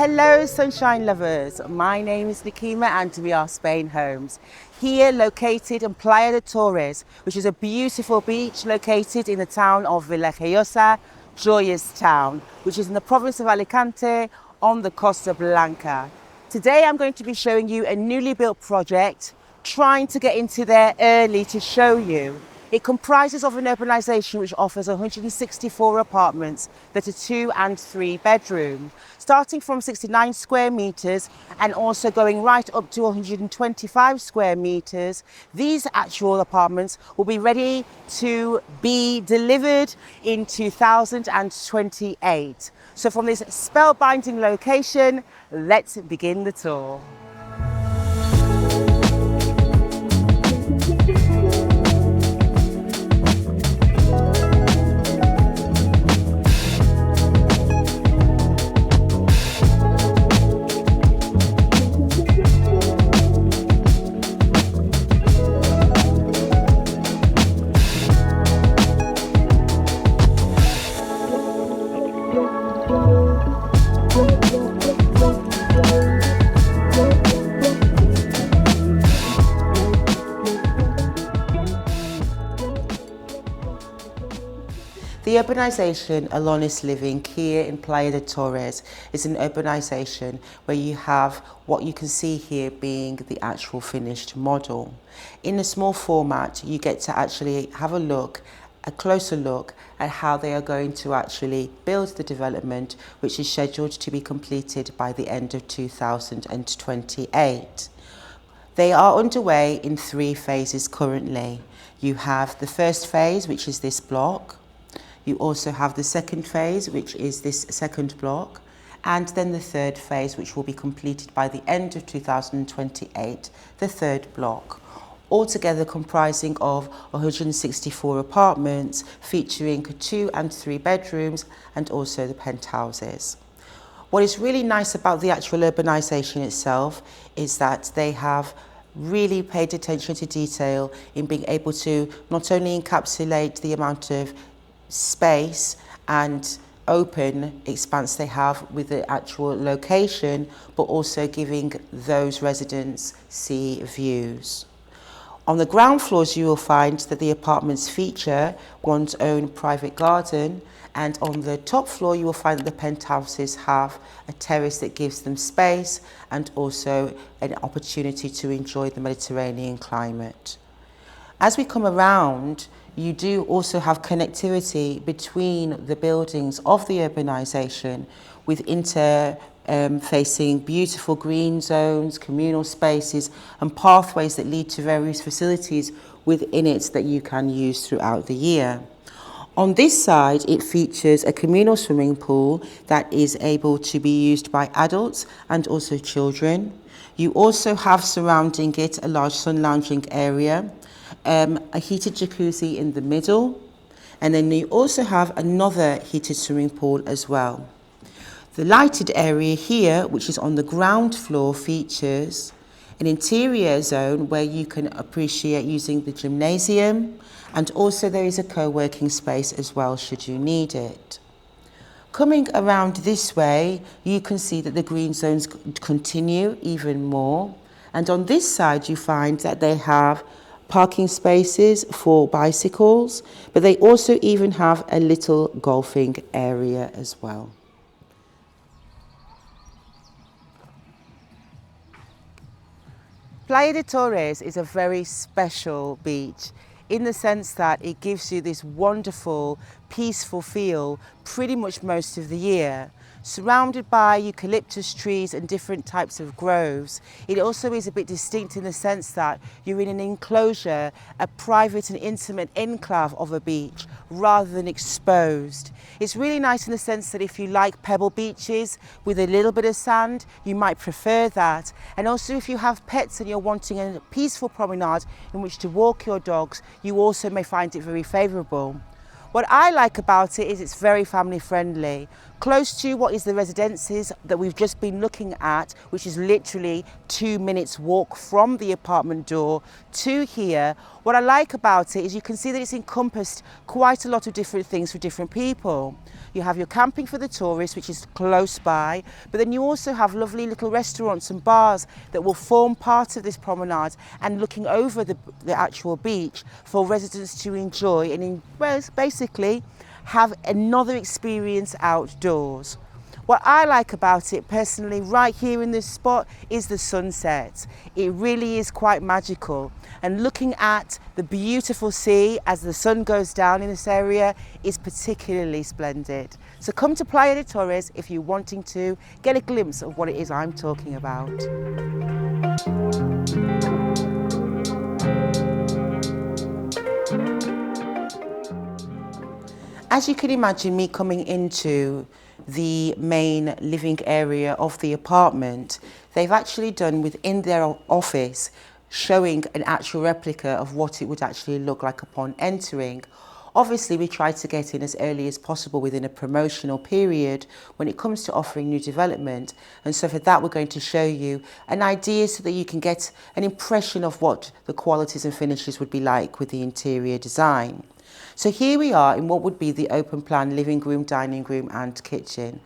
Hello sunshine lovers, my name is Nikima and we are SpainHomes. Here located in Playa Del Torres, which is a beautiful beach located in the town of Villajoyosa town, which is in the province of Alicante on the Costa Blanca. Today I'm going to be showing you a newly built project, trying to get into there early to show you. It comprises of an urbanization which offers 164 apartments that are 2 and 3 bedroom, starting from 69 square meters and also going right up to 125 square meters. These actual apartments will be ready to be delivered in 2028. So from this spellbinding location, let's begin the tour. The urbanization Alonis Living here in Playa Del Torres is an urbanization where you have what you can see here being the actual finished model. In a small format, you get to actually have a closer look at how they are going to actually build the development, which is scheduled to be completed by the end of 2028. They are underway in 3 phases currently. You have the first phase, which is this block. You also have the second phase, which is this second block, and then the third phase, which will be completed by the end of 2028, the third block. Altogether comprising of 164 apartments, featuring 2 and 3 bedrooms, and also the penthouses. What is really nice about the actual urbanization itself is that they have really paid attention to detail in being able to not only encapsulate the amount of space and open expanse they have with the actual location, but also giving those residents sea views. On the ground floors, you will find that the apartments feature one's own private garden, and on the top floor you will find that the penthouses have a terrace that gives them space and also an opportunity to enjoy the Mediterranean climate. As we come around, you do also have connectivity between the buildings of the urbanization with facing beautiful green zones, communal spaces and pathways that lead to various facilities within it that you can use throughout the year. On this side, it features a communal swimming pool that is able to be used by adults and also children. You also have surrounding it a large sun lounging area, a heated jacuzzi in the middle, and then you also have another heated swimming pool as well. The lighted area here, which is on the ground floor, features an interior zone where you can appreciate using the gymnasium, and also there is a co-working space as well should you need it. Coming around this way, you can see that the green zones continue even more, and on this side you find that they have parking spaces for bicycles, but they also even have a little golfing area as well. Playa Del Torres is a very special beach in the sense that it gives you this wonderful, peaceful feel pretty much most of the year. Surrounded by eucalyptus trees and different types of groves, it also is a bit distinct in the sense that you're in an enclosure, a private and intimate enclave of a beach rather than exposed. It's really nice in the sense that if you like pebble beaches with a little bit of sand, you might prefer that. And also if you have pets and you're wanting a peaceful promenade in which to walk your dogs, you also may find it very favourable. What I like about it is it's very family friendly, close to what is the residences that we've just been looking at, which is literally 2 minutes walk from the apartment door to here. What I like about it is you can see that it's encompassed quite a lot of different things for different people. You have your camping for the tourists, which is close by, but then you also have lovely little restaurants and bars that will form part of this promenade and looking over the actual beach for residents to enjoy and basically have another experience outdoors. What I like about it personally right here in this spot is the sunset. It really is quite magical, and looking at the beautiful sea as the sun goes down in this area is particularly splendid. So come to Playa Del Torres if you're wanting to get a glimpse of what it is I'm talking about. As you can imagine, me coming into the main living area of the apartment, they've actually done within their office showing an actual replica of what it would actually look like upon entering. Obviously, we try to get in as early as possible within a promotional period when it comes to offering new development. And so for that, we're going to show you an idea so that you can get an impression of what the qualities and finishes would be like with the interior design. So here we are in what would be the open plan living room, dining room and kitchen.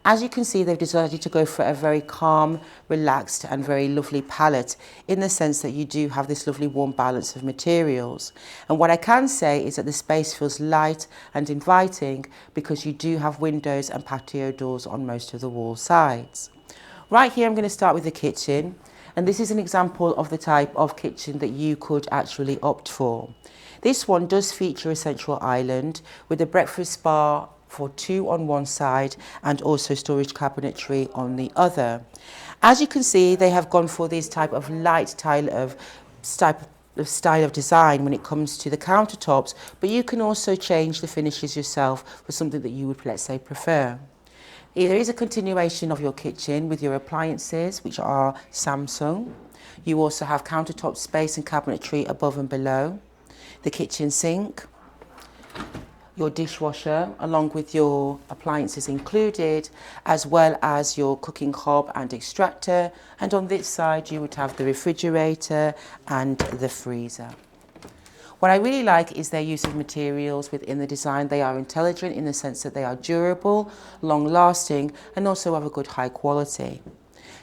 As you can see, they've decided to go for a very calm, relaxed and very lovely palette in the sense that you do have this lovely warm balance of materials. And what I can say is that the space feels light and inviting because you do have windows and patio doors on most of the wall sides. Right here, I'm going to start with the kitchen. And this is an example of the type of kitchen that you could actually opt for. This one does feature a central island with a breakfast bar for 2 on one side and also storage cabinetry on the other. As you can see, they have gone for this type of light style of design when it comes to the countertops, but you can also change the finishes yourself for something that you would, let's say, prefer. There is a continuation of your kitchen with your appliances, which are Samsung. You also have countertop space and cabinetry above and below. The kitchen sink, your dishwasher, along with your appliances included, as well as your cooking hob and extractor. And on this side, you would have the refrigerator and the freezer. What I really like is their use of materials within the design. They are intelligent in the sense that they are durable, long-lasting, and also have a good high quality.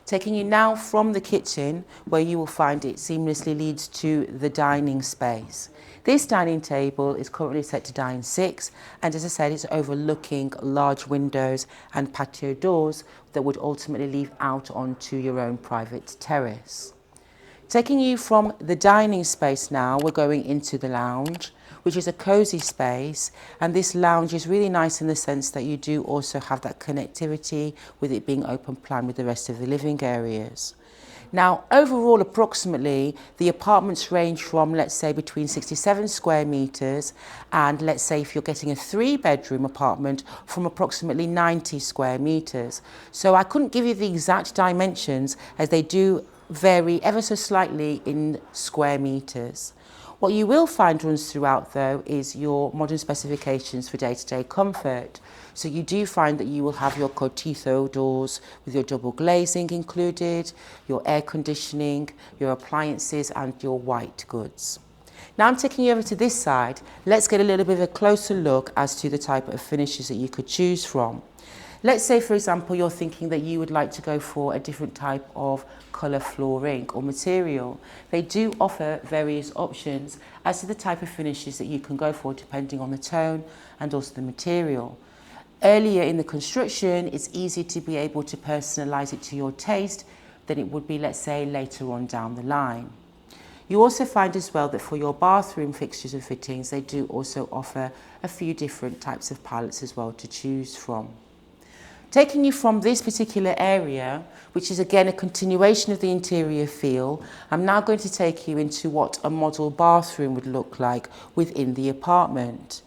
Taking you now from the kitchen, where you will find it seamlessly leads to the dining space. This dining table is currently set to dine 6, and as I said, it's overlooking large windows and patio doors that would ultimately lead out onto your own private terrace. Taking you from the dining space now, we're going into the lounge, which is a cozy space, and this lounge is really nice in the sense that you do also have that connectivity with it being open plan with the rest of the living areas. Now, overall, approximately, the apartments range from, let's say, between 67 square metres and, let's say, if you're getting a 3-bedroom apartment, from approximately 90 square metres. So I couldn't give you the exact dimensions as they do vary ever so slightly in square metres. What you will find runs throughout, though, is your modern specifications for day-to-day comfort. So you do find that you will have your Cortito doors with your double glazing included, your air conditioning, your appliances and your white goods. Now I'm taking you over to this side. Let's get a little bit of a closer look as to the type of finishes that you could choose from. Let's say, for example, you're thinking that you would like to go for a different type of colour flooring or material. They do offer various options as to the type of finishes that you can go for depending on the tone and also the material. Earlier in the construction, it's easy to be able to personalise it to your taste than it would be, let's say, later on down the line. You also find as well that for your bathroom fixtures and fittings, they do also offer a few different types of palettes as well to choose from. Taking you from this particular area, which is again a continuation of the interior feel, I'm now going to take you into what a model bathroom would look like within the apartment.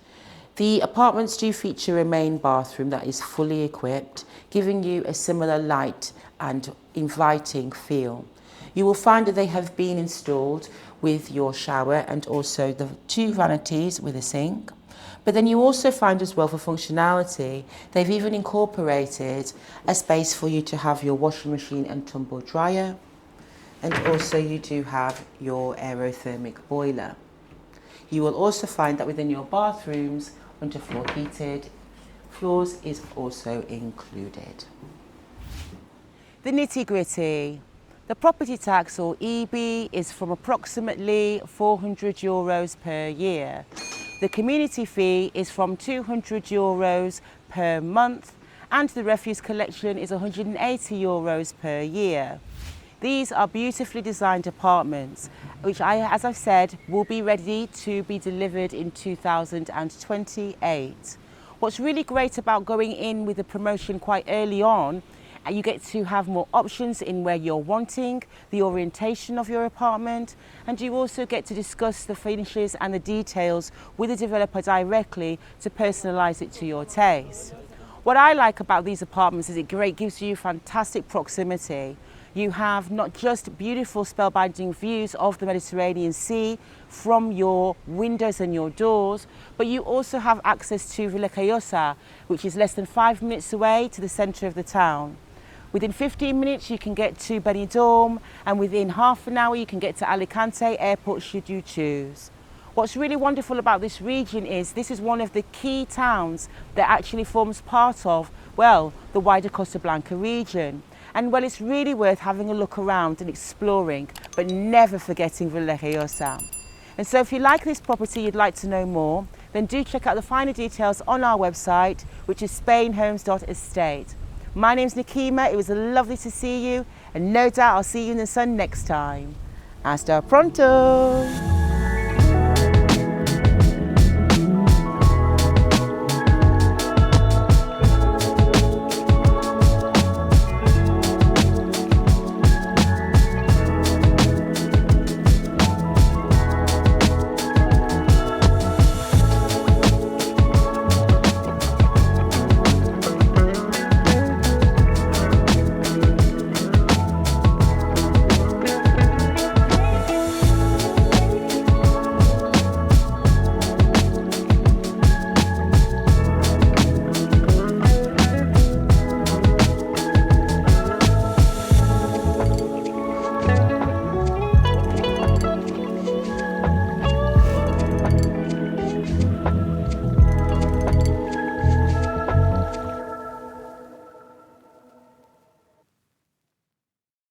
The apartments do feature a main bathroom that is fully equipped, giving you a similar light and inviting feel. You will find that they have been installed with your shower and also the 2 vanities with a sink. But then you also find as well for functionality, they've even incorporated a space for you to have your washing machine and tumble dryer. And also you do have your aerothermic boiler. You will also find that within your bathrooms, underfloor heated, floors is also included. The nitty gritty. The property tax, or EB, is from approximately €400 per year. The community fee is from €200 per month, and the refuse collection is €180 per year. These are beautifully designed apartments, which as I've said, will be ready to be delivered in 2028. What's really great about going in with the promotion quite early on, you get to have more options in where you're wanting, the orientation of your apartment, and you also get to discuss the finishes and the details with the developer directly to personalise it to your taste. What I like about these apartments is it gives you fantastic proximity. You have not just beautiful spellbinding views of the Mediterranean Sea from your windows and your doors, but you also have access to Villajoyosa, which is less than 5 minutes away to the centre of the town. Within 15 minutes you can get to Benidorm, and within half an hour you can get to Alicante airport should you choose. What's really wonderful about this region is this is one of the key towns that actually forms part of, well, the wider Costa Blanca region. And well, it's really worth having a look around and exploring, but never forgetting Villajoyosa. And so if you like this property, you'd like to know more, then do check out the finer details on our website, which is SpainHomes.estate. My name's Nikima, it was lovely to see you, and no doubt I'll see you in the sun next time. Hasta pronto!